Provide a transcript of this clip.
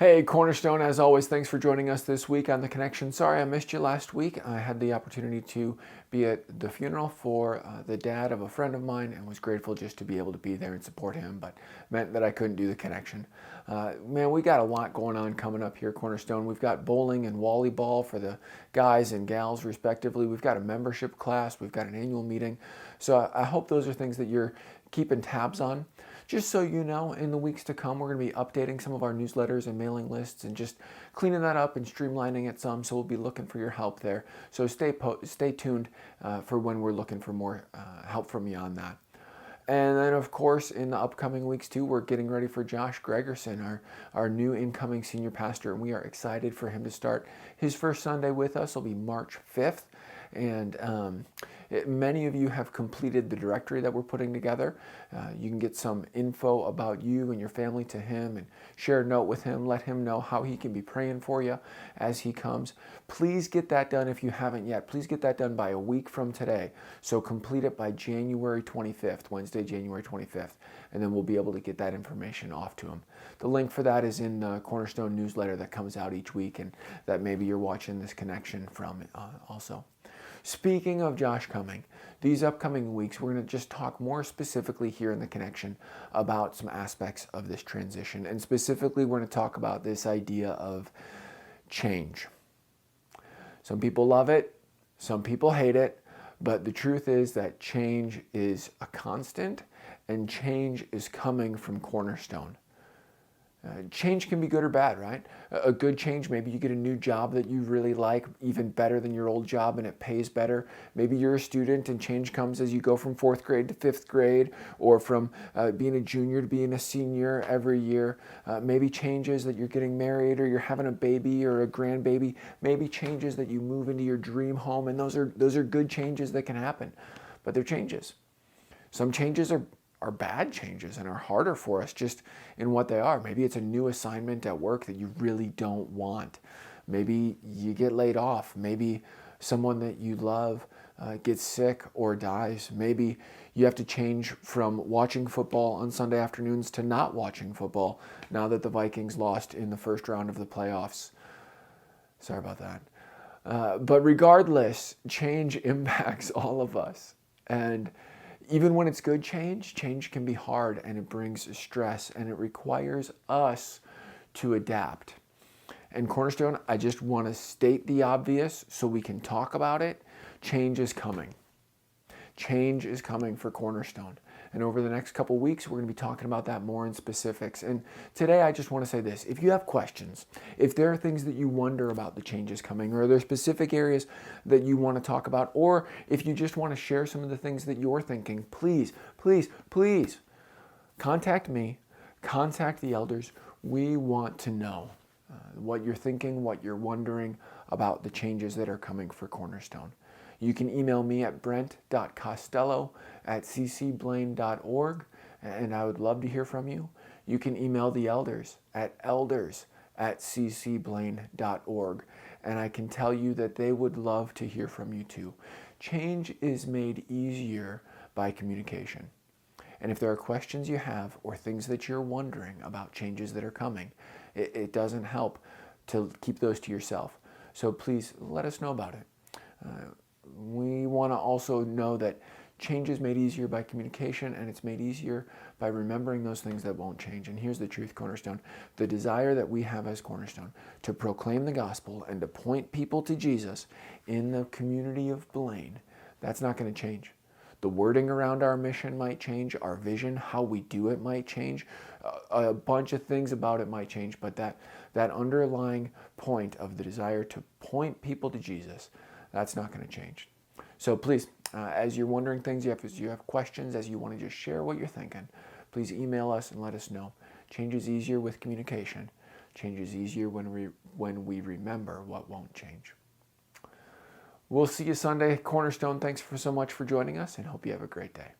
Hey, Cornerstone, as always, thanks for joining us this week on The Connection. Sorry I missed you last week. I had the opportunity to be at the funeral for the dad of a friend of mine and was grateful just to be able to be there and support him, but meant that I couldn't do The Connection. Man, we got a lot going on coming up here, Cornerstone. We've got bowling and volleyball for the guys and gals, respectively. We've got a membership class. We've got an annual meeting. So I hope those are things that you're keeping tabs on. Just so you know, in the weeks to come, we're going to be updating some of our newsletters and mailing lists and just cleaning that up and streamlining it some. So we'll be looking for your help there. So stay tuned for when we're looking for more help from you on that. And then, of course, in the upcoming weeks, too, we're getting ready for Josh Gregerson, our new incoming senior pastor. And we are excited for him to start his first Sunday with us. It'll be March 5th. And many of you have completed the directory that we're putting together. You can get some info about you and your family to him and share a note with him. Let him know how he can be praying for you as he comes. Please get that done if you haven't yet. Please get that done by a week from today. So complete it by January 25th, Wednesday, January 25th. And then we'll be able to get that information off to him. The link for that is in the Cornerstone newsletter that comes out each week and that maybe you're watching this connection from also. Speaking of Josh coming, these upcoming weeks, we're going to just talk more specifically here in the connection about some aspects of this transition. And specifically, we're going to talk about this idea of change. Some people love it, some people hate it, but the truth is that change is a constant and change is coming from Cornerstone. Change can be good or bad, right? A good change, maybe you get a new job that you really like, even better than your old job and it pays better. Maybe you're a student and change comes as you go from 4th grade to 5th grade or from being a junior to being a senior every year. Maybe changes that you're getting married or you're having a baby or a grandbaby. Maybe changes that you move into your dream home, and those are good changes that can happen, but they're changes. Some changes are bad changes and are harder for us just in what they are. Maybe it's a new assignment at work that you really don't want. Maybe you get laid off. Maybe someone that you love gets sick or dies. Maybe you have to change from watching football on Sunday afternoons to not watching football now that the Vikings lost in the first round of the playoffs. Sorry about that. But regardless, change impacts all of us. And even when it's good change can be hard and it brings stress and it requires us to adapt. And Cornerstone, I just want to state the obvious so we can talk about it. Change is coming. Change is coming for Cornerstone. And over the next couple weeks, we're going to be talking about that more in specifics. And today, I just want to say this. If you have questions, if there are things that you wonder about the changes coming, or are there specific areas that you want to talk about, or if you just want to share some of the things that you're thinking, please, please, please contact me, contact the elders. We want to know what you're thinking, what you're wondering about the changes that are coming for Cornerstone. You can email me at brent.costello@ccblaine.org, and I would love to hear from you. You can email the elders at elders@ccblaine.org, and I can tell you that they would love to hear from you too. Change is made easier by communication. And if there are questions you have or things that you're wondering about changes that are coming, it doesn't help to keep those to yourself. So please let us know about it. We want to also know that change is made easier by communication, and it's made easier by remembering those things that won't change. And here's the truth, Cornerstone. The desire that we have as Cornerstone to proclaim the gospel and to point people to Jesus in the community of Blaine, that's not going to change. The wording around our mission might change, our vision, how we do it might change, a bunch of things about it might change, but that underlying point of the desire to point people to Jesus, that's not going to change. So please, as you're wondering things, as you have questions, as you want to just share what you're thinking, please email us and let us know. Change is easier with communication. Change is easier when we remember what won't change. We'll see you Sunday, Cornerstone. Thanks so much for joining us, and hope you have a great day.